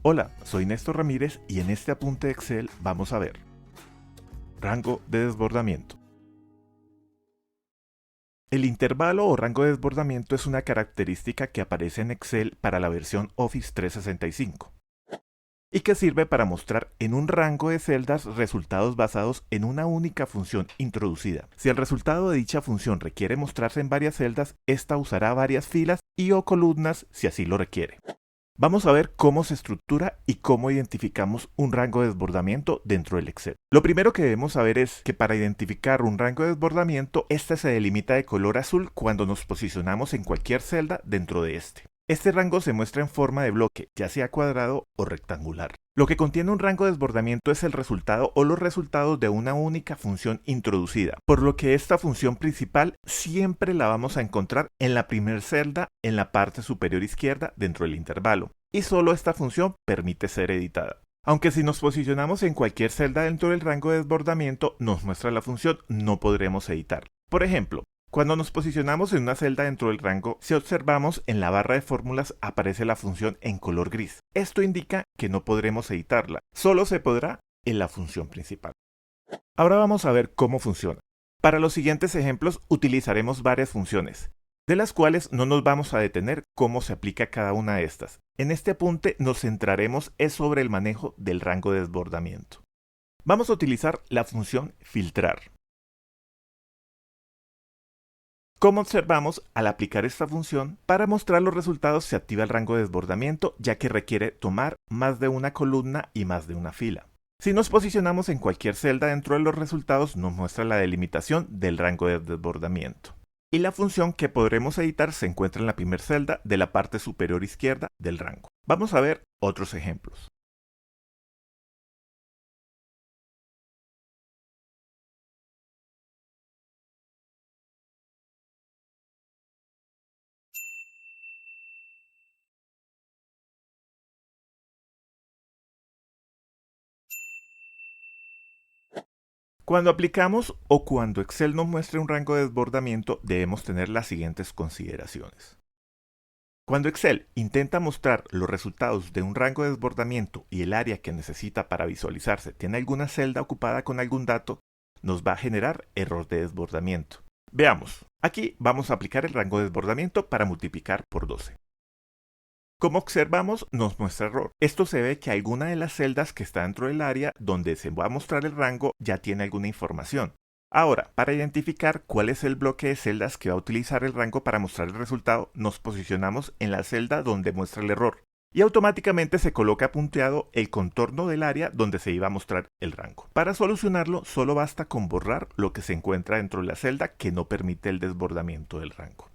Hola, soy Néstor Ramírez y en este apunte de Excel vamos a ver rango de desbordamiento. El intervalo o rango de desbordamiento es una característica que aparece en Excel para la versión Office 365 y que sirve para mostrar en un rango de celdas resultados basados en una única función introducida. Si el resultado de dicha función requiere mostrarse en varias celdas, esta usará varias filas y o columnas si así lo requiere. Vamos a ver cómo se estructura y cómo identificamos un rango de desbordamiento dentro del Excel. Lo primero que debemos saber es que para identificar un rango de desbordamiento, este se delimita de color azul cuando nos posicionamos en cualquier celda dentro de este. Este rango se muestra en forma de bloque, ya sea cuadrado o rectangular. Lo que contiene un rango de desbordamiento es el resultado o los resultados de una única función introducida, por lo que esta función principal siempre la vamos a encontrar en la primera celda en la parte superior izquierda dentro del intervalo, y solo esta función permite ser editada. Aunque si nos posicionamos en cualquier celda dentro del rango de desbordamiento nos muestra la función, no podremos editarla. Por ejemplo, cuando nos posicionamos en una celda dentro del rango, si observamos en la barra de fórmulas aparece la función en color gris. Esto indica que no podremos editarla, solo se podrá en la función principal. Ahora vamos a ver cómo funciona. Para los siguientes ejemplos utilizaremos varias funciones, de las cuales no nos vamos a detener cómo se aplica cada una de estas. En este apunte nos centraremos sobre el manejo del rango de desbordamiento. Vamos a utilizar la función filtrar. Como observamos, al aplicar esta función, para mostrar los resultados se activa el rango de desbordamiento, ya que requiere tomar más de una columna y más de una fila. Si nos posicionamos en cualquier celda dentro de los resultados, nos muestra la delimitación del rango de desbordamiento. Y la función que podremos editar se encuentra en la primera celda de la parte superior izquierda del rango. Vamos a ver otros ejemplos. Cuando aplicamos o cuando Excel nos muestre un rango de desbordamiento, debemos tener las siguientes consideraciones. Cuando Excel intenta mostrar los resultados de un rango de desbordamiento y el área que necesita para visualizarse tiene alguna celda ocupada con algún dato, nos va a generar error de desbordamiento. Veamos, aquí vamos a aplicar el rango de desbordamiento para multiplicar por 12. Como observamos, nos muestra error. Esto se ve que alguna de las celdas que está dentro del área donde se va a mostrar el rango ya tiene alguna información. Ahora, para identificar cuál es el bloque de celdas que va a utilizar el rango para mostrar el resultado, nos posicionamos en la celda donde muestra el error y automáticamente se coloca punteado el contorno del área donde se iba a mostrar el rango. Para solucionarlo, solo basta con borrar lo que se encuentra dentro de la celda que no permite el desbordamiento del rango.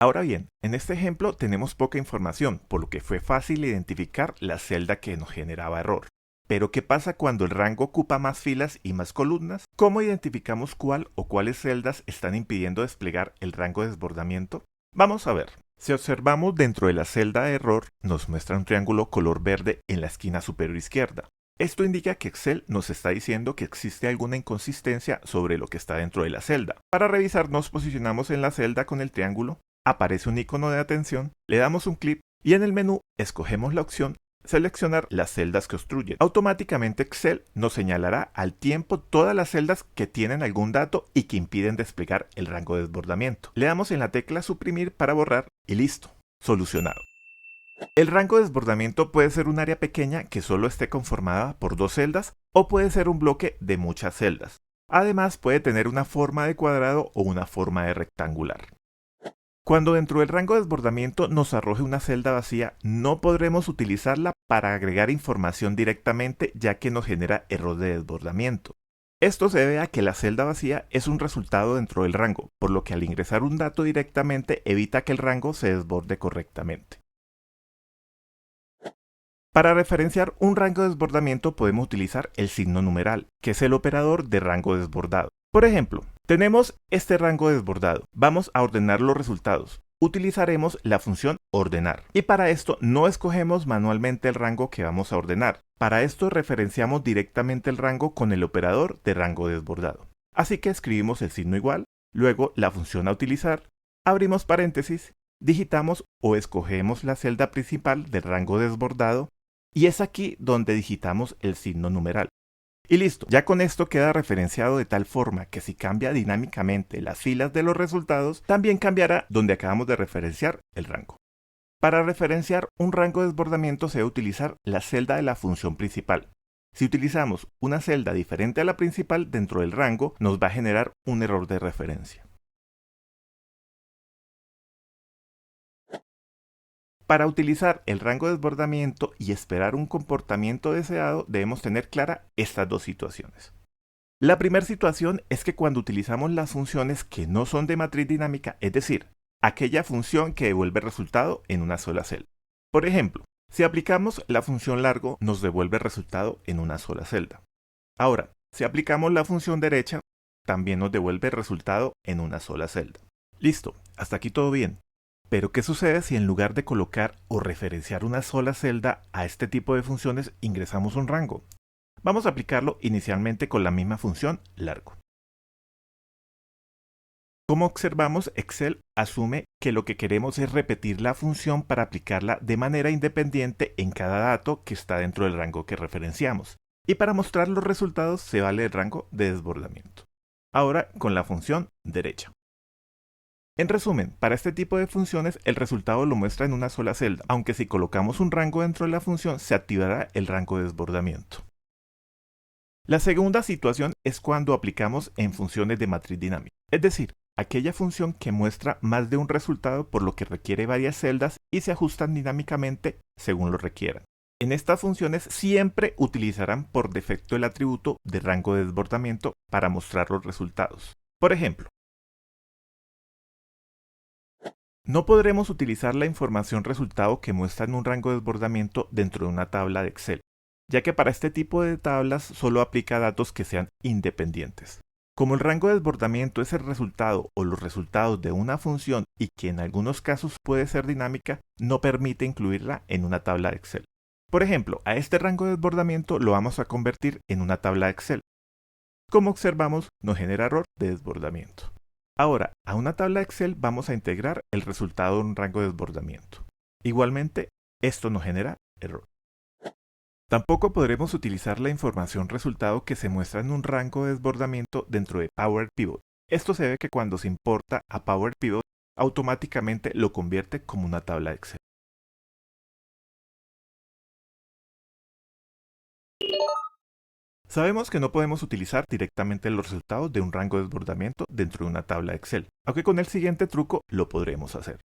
Ahora bien, en este ejemplo tenemos poca información, por lo que fue fácil identificar la celda que nos generaba error. Pero ¿qué pasa cuando el rango ocupa más filas y más columnas? ¿Cómo identificamos cuál o cuáles celdas están impidiendo desplegar el rango de desbordamiento? Vamos a ver. Si observamos dentro de la celda de error, nos muestra un triángulo color verde en la esquina superior izquierda. Esto indica que Excel nos está diciendo que existe alguna inconsistencia sobre lo que está dentro de la celda. Para revisar, nos posicionamos en la celda con el triángulo, aparece un icono de atención, le damos un clic y en el menú escogemos la opción seleccionar las celdas que obstruyen. Automáticamente Excel nos señalará al tiempo todas las celdas que tienen algún dato y que impiden desplegar el rango de desbordamiento. Le damos en la tecla suprimir para borrar y listo, solucionado. El rango de desbordamiento puede ser un área pequeña que solo esté conformada por dos celdas o puede ser un bloque de muchas celdas. Además puede tener una forma de cuadrado o una forma de rectangular. Cuando dentro del rango de desbordamiento nos arroje una celda vacía, no podremos utilizarla para agregar información directamente ya que nos genera error de desbordamiento. Esto se debe a que la celda vacía es un resultado dentro del rango, por lo que al ingresar un dato directamente evita que el rango se desborde correctamente. Para referenciar un rango de desbordamiento podemos utilizar el signo numeral, que es el operador de rango desbordado. Por ejemplo, tenemos este rango desbordado. Vamos a ordenar los resultados. Utilizaremos la función ordenar. Y para esto no escogemos manualmente el rango que vamos a ordenar. Para esto referenciamos directamente el rango con el operador de rango desbordado. Así que escribimos el signo igual, luego la función a utilizar, abrimos paréntesis digitamos o escogemos la celda principal del rango desbordado y es aquí donde digitamos el signo numeral. Y listo, ya con esto queda referenciado de tal forma que si cambia dinámicamente las filas de los resultados, también cambiará donde acabamos de referenciar el rango. Para referenciar un rango de desbordamiento se debe utilizar la celda de la función principal. Si utilizamos una celda diferente a la principal dentro del rango, nos va a generar un error de referencia. Para utilizar el rango de desbordamiento y esperar un comportamiento deseado, debemos tener clara estas dos situaciones. La primera situación es que cuando utilizamos las funciones que no son de matriz dinámica, es decir, aquella función que devuelve resultado en una sola celda. Por ejemplo, si aplicamos la función largo, nos devuelve resultado en una sola celda. Ahora, si aplicamos la función derecha, también nos devuelve resultado en una sola celda. Listo, hasta aquí todo bien. Pero ¿qué sucede si en lugar de colocar o referenciar una sola celda a este tipo de funciones ingresamos un rango? Vamos a aplicarlo inicialmente con la misma función largo. Como observamos, Excel asume que lo que queremos es repetir la función para aplicarla de manera independiente en cada dato que está dentro del rango que referenciamos. Y para mostrar los resultados se vale el rango de desbordamiento. Ahora con la función derecha. En resumen, para este tipo de funciones el resultado lo muestra en una sola celda, aunque si colocamos un rango dentro de la función se activará el rango de desbordamiento. La segunda situación es cuando aplicamos en funciones de matriz dinámica, es decir, aquella función que muestra más de un resultado por lo que requiere varias celdas y se ajustan dinámicamente según lo requieran. En estas funciones siempre utilizarán por defecto el atributo de rango de desbordamiento para mostrar los resultados. Por ejemplo, no podremos utilizar la información resultado que muestra en un rango de desbordamiento dentro de una tabla de Excel, ya que para este tipo de tablas solo aplica datos que sean independientes. Como el rango de desbordamiento es el resultado o los resultados de una función y que en algunos casos puede ser dinámica, no permite incluirla en una tabla de Excel. Por ejemplo, a este rango de desbordamiento lo vamos a convertir en una tabla de Excel. Como observamos, nos genera error de desbordamiento. Ahora, a una tabla de Excel vamos a integrar el resultado de un rango de desbordamiento. Igualmente, esto nos genera error. Tampoco podremos utilizar la información resultado que se muestra en un rango de desbordamiento dentro de Power Pivot. Esto se ve que cuando se importa a Power Pivot, automáticamente lo convierte como una tabla de Excel. Sabemos que no podemos utilizar directamente los resultados de un rango de desbordamiento dentro de una tabla de Excel, aunque con el siguiente truco lo podremos hacer.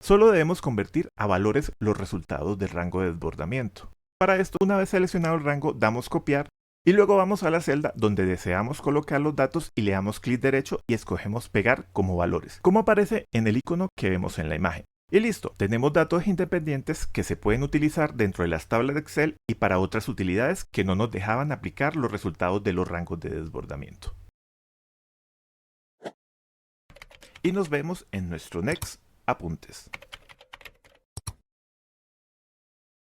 Solo debemos convertir a valores los resultados del rango de desbordamiento. Para esto, una vez seleccionado el rango, damos copiar y luego vamos a la celda donde deseamos colocar los datos y le damos clic derecho y escogemos pegar como valores, como aparece en el icono que vemos en la imagen. Y listo, tenemos datos independientes que se pueden utilizar dentro de las tablas de Excel y para otras utilidades que no nos dejaban aplicar los resultados de los rangos de desbordamiento. Y nos vemos en nuestro Next Apuntes.